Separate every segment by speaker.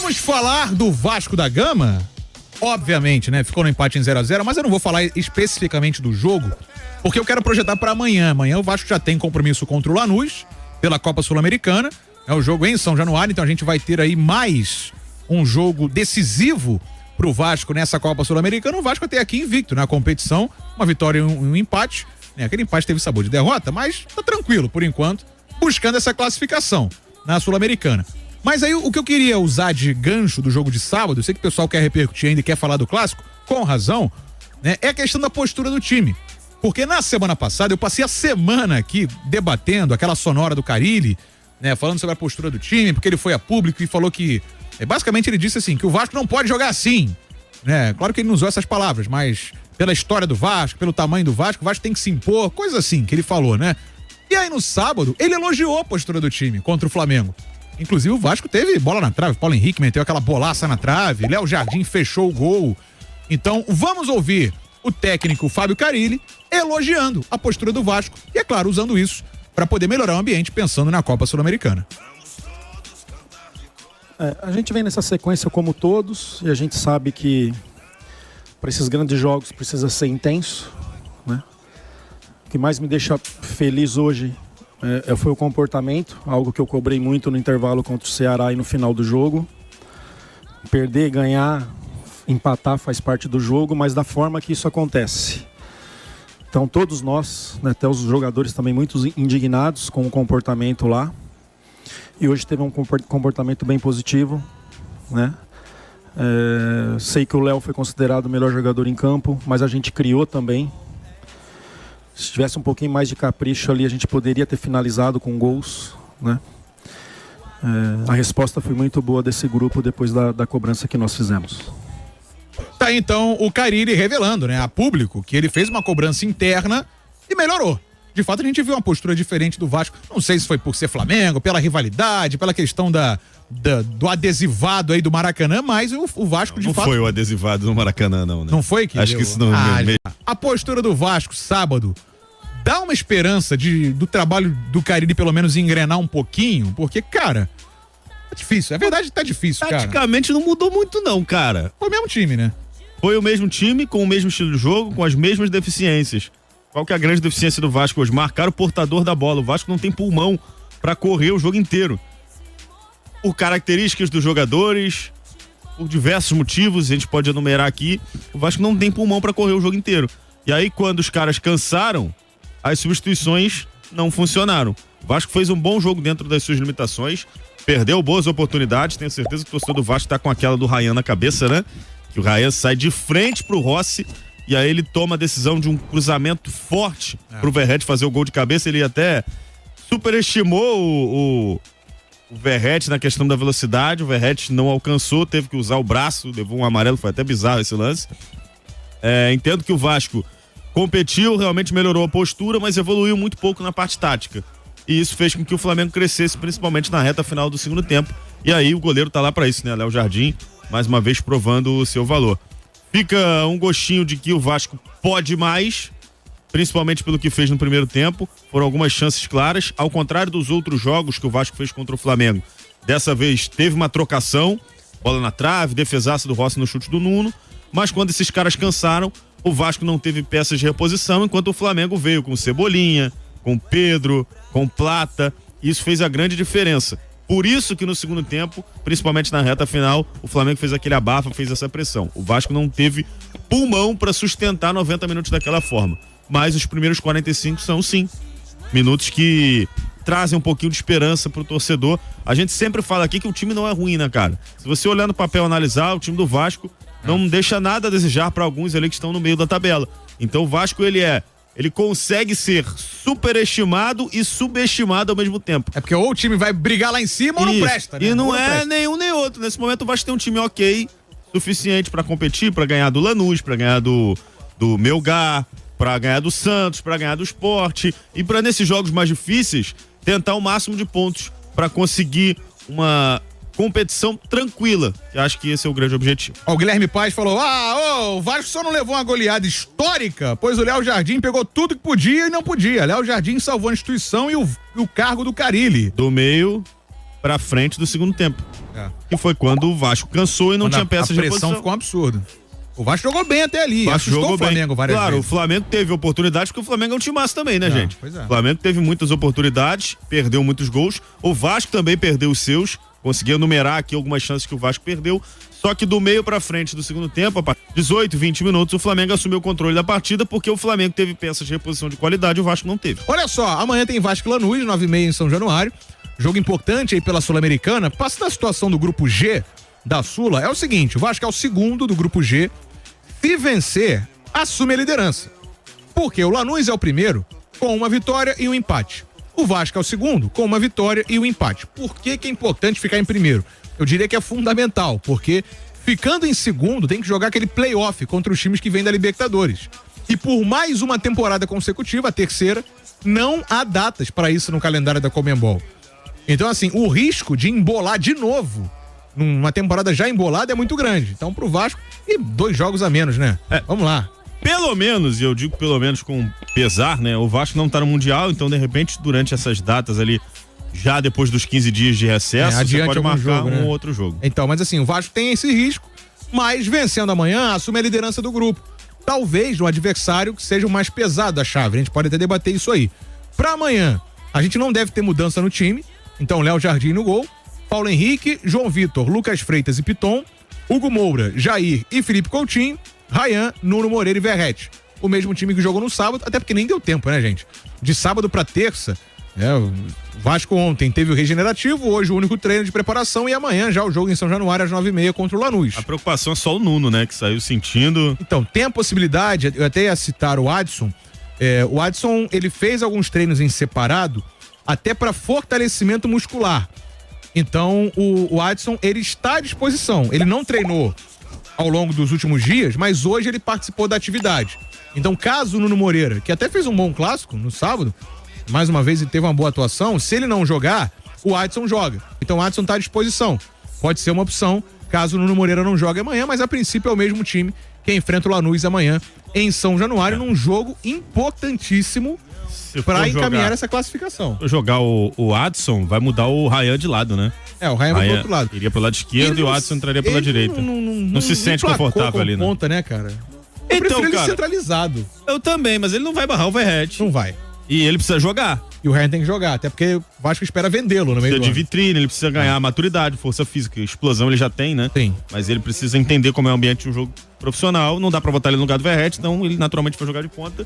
Speaker 1: Vamos falar do Vasco da Gama? Obviamente, né? Ficou no empate em 0-0, mas eu não vou falar especificamente do jogo, porque eu quero projetar para amanhã. Amanhã o Vasco já tem compromisso contra o Lanús, pela Copa Sul-Americana. É o jogo em São Januário, então a gente vai ter aí mais um jogo decisivo pro Vasco nessa Copa Sul-Americana. O Vasco até aqui invicto na competição, uma vitória e um empate. Aquele empate teve sabor de derrota, mas tá tranquilo por enquanto, buscando essa classificação na Sul-Americana. Mas aí o que eu queria usar de gancho do jogo de sábado, eu sei que o pessoal quer repercutir ainda e quer falar do clássico, com razão, né? É a questão da postura do time. Porque na semana passada eu passei a semana aqui debatendo aquela sonora do Carille, né? Falando sobre a postura do time, porque ele foi a público e falou que, basicamente ele disse assim, que o Vasco não pode jogar assim, né? Claro que ele não usou essas palavras, mas pela história do Vasco, pelo tamanho do Vasco, o Vasco tem que se impor, coisa assim que ele falou, né? E aí no sábado ele elogiou a postura do time contra o Flamengo. Inclusive o Vasco teve bola na trave, Paulo Henrique meteu aquela bolaça na trave, Léo Jardim fechou o gol. Então vamos ouvir o técnico Fábio Carille elogiando a postura do Vasco e, é claro, usando isso para poder melhorar o ambiente pensando na Copa Sul-Americana.
Speaker 2: A gente vem nessa sequência como todos e a gente sabe que para esses grandes jogos precisa ser intenso, né? O que mais me deixa feliz hoje foi o comportamento, algo que eu cobrei muito no intervalo contra o Ceará e no final do jogo. Perder, ganhar, empatar faz parte do jogo, mas da forma que isso acontece. Então todos nós, né, até os jogadores também muito indignados com o comportamento lá. E hoje teve um comportamento bem positivo, né? Sei que o Léo foi considerado o melhor jogador em campo, mas a gente criou também. Se tivesse um pouquinho mais de capricho ali, a gente poderia ter finalizado com gols, né? A resposta foi muito boa desse grupo depois da cobrança que nós fizemos.
Speaker 1: Tá aí então o Carille revelando, né, a público, que ele fez uma cobrança interna e melhorou. De fato, a gente viu uma postura diferente do Vasco. Não sei se foi por ser Flamengo, pela rivalidade, pela questão do adesivado aí do Maracanã, mas o Vasco, de fato...
Speaker 3: Não foi o adesivado do Maracanã, não, né?
Speaker 1: Não foi que
Speaker 3: acho que isso não...
Speaker 1: A postura do Vasco, sábado, dá uma esperança do trabalho do Carille pelo menos engrenar um pouquinho, porque, cara, é difícil. É verdade que tá difícil, cara.
Speaker 3: Taticamente não mudou muito não, cara.
Speaker 1: Foi o mesmo time, né?
Speaker 3: Foi o mesmo time, com o mesmo estilo de jogo, com as mesmas deficiências. Qual que é a grande deficiência do Vasco hoje? Marcar o portador da bola. O Vasco não tem pulmão pra correr o jogo inteiro. Por características dos jogadores, por diversos motivos, a gente pode enumerar aqui, o Vasco não tem pulmão pra correr o jogo inteiro. E aí, quando os caras cansaram, as substituições não funcionaram. O Vasco fez um bom jogo dentro das suas limitações, perdeu boas oportunidades, tenho certeza que o torcedor do Vasco tá com aquela do Ryan na cabeça, né? Que o Ryan sai de frente pro Rossi, e aí ele toma a decisão de um cruzamento forte pro Verratti fazer o gol de cabeça. Ele até superestimou o Verratti na questão da velocidade. O Verratti não alcançou, teve que usar o braço, levou um amarelo, foi até bizarro esse lance. Entendo que o Vasco competiu, realmente melhorou a postura, mas evoluiu muito pouco na parte tática. E isso fez com que o Flamengo crescesse, principalmente na reta final do segundo tempo. E aí o goleiro tá lá pra isso, né? Léo Jardim, mais uma vez provando o seu valor. Fica um gostinho de que o Vasco pode mais, principalmente pelo que fez no primeiro tempo. Foram algumas chances claras, ao contrário dos outros jogos que o Vasco fez contra o Flamengo. Dessa vez teve uma trocação, bola na trave, defesaça do Rossi no chute do Nuno, mas quando esses caras cansaram, o Vasco não teve peças de reposição, enquanto o Flamengo veio com Cebolinha, com Pedro, com Plata. Isso fez a grande diferença. Por isso que no segundo tempo, principalmente na reta final, o Flamengo fez aquele abafa, fez essa pressão. O Vasco não teve pulmão para sustentar 90 minutos daquela forma. Mas os primeiros 45 são, sim, minutos que trazem um pouquinho de esperança pro torcedor. A gente sempre fala aqui que o time não é ruim, né, cara? Se você olhar no papel e analisar, o time do Vasco não deixa nada a desejar para alguns ali que estão no meio da tabela. Então o Vasco, ele consegue ser superestimado e subestimado ao mesmo tempo.
Speaker 1: É porque ou o time vai brigar lá em cima ou não presta, né?
Speaker 3: E não é nenhum nem outro. Nesse momento o Vasco tem um time ok, suficiente pra competir, pra ganhar do Lanús, pra ganhar do Melgar, pra ganhar do Santos, pra ganhar do Sport. E pra nesses jogos mais difíceis, tentar o máximo de pontos pra conseguir uma competição tranquila, que acho que esse é o grande objetivo.
Speaker 1: O Guilherme Paz falou, o Vasco só não levou uma goleada histórica, pois o Léo Jardim pegou tudo que podia e não podia. Léo Jardim salvou a instituição e o cargo do Carille.
Speaker 3: Do meio pra frente do segundo tempo.
Speaker 1: É.
Speaker 3: Que foi quando o Vasco cansou e não tinha peças de reposição.
Speaker 1: A pressão ficou um absurdo. O Vasco jogou bem até ali,
Speaker 3: Vasco
Speaker 1: assustou
Speaker 3: jogou
Speaker 1: o Flamengo
Speaker 3: bem.
Speaker 1: várias
Speaker 3: vezes.
Speaker 1: vezes.
Speaker 3: O Flamengo teve oportunidades, porque o Flamengo é um timaço também, né, gente?
Speaker 1: Pois é.
Speaker 3: O Flamengo teve muitas oportunidades, perdeu muitos gols. O Vasco também perdeu os seus. Conseguiu numerar aqui algumas chances que o Vasco perdeu. Só que do meio pra frente do segundo tempo, a partir de 18, 20 minutos, o Flamengo assumiu o controle da partida, porque o Flamengo teve peças de reposição de qualidade e o Vasco não teve.
Speaker 1: Olha só, amanhã tem Vasco e Lanús, 9h30 em São Januário. Jogo importante aí pela Sul-Americana. Passa da situação do grupo G da Sula. É o seguinte, o Vasco é o segundo do grupo G. Se vencer, assume a liderança. Porque o Lanús é o primeiro, com uma vitória e um empate. O Vasco é o segundo, com uma vitória e um empate. Por que é importante ficar em primeiro? Eu diria que é fundamental, porque ficando em segundo tem que jogar aquele play-off contra os times que vêm da Libertadores. E por mais uma temporada consecutiva, a terceira, não há datas para isso no calendário da Conmebol. Então, assim, o risco de embolar de novo numa temporada já embolada é muito grande. Então, pro Vasco, e 2 jogos a menos, né? Vamos lá.
Speaker 3: Pelo menos, e eu digo pelo menos com pesar, né? O Vasco não tá no Mundial, então de repente durante essas datas ali, já depois dos 15 dias de recesso, você pode marcar
Speaker 1: jogo, né?
Speaker 3: um outro jogo.
Speaker 1: Então, mas assim, o Vasco tem esse risco, mas vencendo amanhã, assume a liderança do grupo. Talvez no adversário que seja o mais pesado da chave, a gente pode até debater isso aí. Pra amanhã, a gente não deve ter mudança no time, então Léo Jardim no gol, Paulo Henrique, João Vitor, Lucas Freitas e Piton, Hugo Moura, Jair e Felipe Coutinho, Ryan, Nuno Moreira e Verrete. O mesmo time que jogou no sábado, até porque nem deu tempo, né, gente? De sábado pra terça, o Vasco ontem teve o regenerativo, hoje o único treino de preparação e amanhã já o jogo em São Januário às 9h30 contra o Lanús.
Speaker 3: A preocupação é só o Nuno, né, que saiu sentindo.
Speaker 1: Então, tem a possibilidade, eu até ia citar o Adson, o Adson, ele fez alguns treinos em separado, até para fortalecimento muscular. Então, o Adson, ele está à disposição, ele não treinou ao longo dos últimos dias, mas hoje ele participou da atividade. Então, caso o Nuno Moreira, que até fez um bom clássico no sábado, mais uma vez ele teve uma boa atuação, se ele não jogar, o Adson joga. Então o Adson está à disposição. Pode ser uma opção, caso o Nuno Moreira não jogue amanhã, mas a princípio é o mesmo time que enfrenta o Lanús amanhã em São Januário, num jogo importantíssimo para encaminhar essa classificação.
Speaker 3: Se jogar o Adson, vai mudar o Ryan de lado, né?
Speaker 1: O Ryan vai pro outro lado.
Speaker 3: Iria pelo lado esquerdo e o Adson entraria pela direita. Não se sente confortável ali, né?
Speaker 1: Ponta, né, cara? Eu prefiro ele centralizado.
Speaker 3: Eu também, mas ele não vai barrar o Verrete.
Speaker 1: Não vai.
Speaker 3: E ele precisa jogar.
Speaker 1: E o Ryan tem que jogar, até porque o Vasco espera vendê-lo no meio do ano.
Speaker 3: Precisa de vitrine, ele precisa ganhar maturidade, força física, explosão ele já tem, né?
Speaker 1: Sim.
Speaker 3: Mas ele precisa entender como é o ambiente de um jogo profissional, não dá pra botar ele no lugar do Verrete, então ele naturalmente vai jogar de ponta.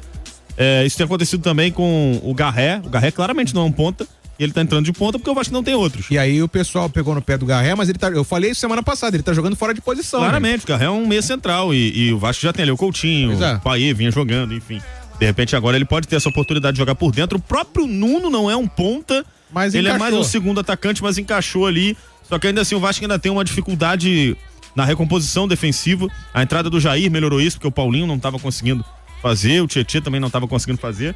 Speaker 3: Isso tem acontecido também com o Garré claramente não é um ponta, e ele tá entrando de ponta porque o Vasco não tem outros.
Speaker 1: E aí o pessoal pegou no pé do Garré, mas eu falei isso semana passada, ele tá jogando fora de posição.
Speaker 3: Claramente,
Speaker 1: né?
Speaker 3: O Garré é um meia central e o Vasco já tem ali o Coutinho, o Paê vinha jogando, enfim. De repente agora ele pode ter essa oportunidade de jogar por dentro. O próprio Nuno não é um ponta,
Speaker 1: mas
Speaker 3: ele
Speaker 1: encaixou.
Speaker 3: é mais um segundo atacante, mas encaixou ali. Só que ainda assim o Vasco ainda tem uma dificuldade na recomposição defensiva. A entrada do Jair melhorou isso, porque o Paulinho não estava conseguindo fazer, o Tietê também não estava conseguindo fazer.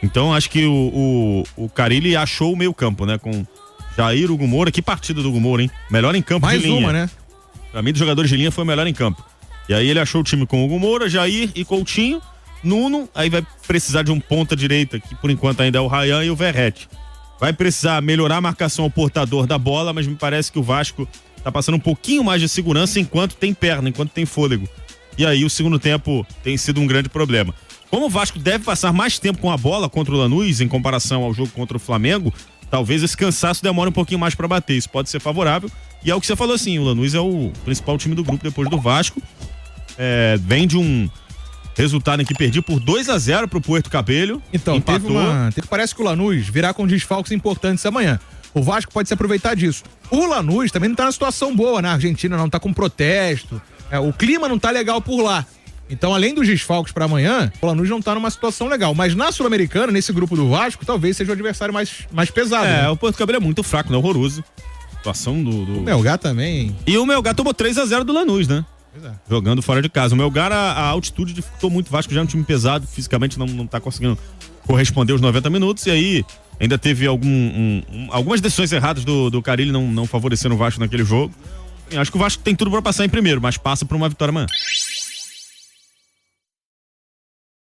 Speaker 3: Então acho que o Carille achou o meio campo, né? Com Jair, Hugo Moura. Que partida do Hugo Moura, hein? Melhor em campo
Speaker 1: mais
Speaker 3: de linha.
Speaker 1: Mais uma, né?
Speaker 3: Pra mim, dos jogadores de linha, foi o melhor em campo. E aí ele achou o time com Hugo Moura, Jair e Coutinho. Nuno, aí vai precisar de um ponta direita, que por enquanto ainda é o Ryan e o Verrete. Vai precisar melhorar a marcação ao portador da bola, mas me parece que o Vasco tá passando um pouquinho mais de segurança enquanto tem perna, enquanto tem fôlego. E aí o segundo tempo tem sido um grande problema. Como o Vasco deve passar mais tempo com a bola contra o Lanús em comparação ao jogo contra o Flamengo, talvez esse cansaço demore um pouquinho mais para bater. Isso pode ser favorável. E é o que você falou assim, o Lanús é o principal time do grupo depois do Vasco. Vem de um resultado em que perdi por 2-0 pro Puerto Cabello.
Speaker 1: Então, parece que o Lanús virá com desfalques importantes amanhã. O Vasco pode se aproveitar disso. O Lanús também não tá na situação boa, na Argentina não tá com protesto. O clima não tá legal por lá. Então, além dos desfalques para amanhã, o Lanús não tá numa situação legal. Mas na Sul-Americana, nesse grupo do Vasco, talvez seja o adversário mais pesado. Né?
Speaker 3: O Puerto Cabello é muito fraco, né? Horroroso. Situação do...
Speaker 1: O Melgar também.
Speaker 3: E o Melgar tomou 3-0 do Lanús, né?
Speaker 1: Pois é.
Speaker 3: Jogando fora de casa. O Melgar, a altitude dificultou muito. O Vasco já é um time pesado, fisicamente não tá conseguindo corresponder aos 90 minutos. E aí, ainda teve algumas decisões erradas do Carille não favoreceram o Vasco naquele jogo. Eu acho que o Vasco tem tudo para passar em primeiro, mas passa por uma vitória amanhã.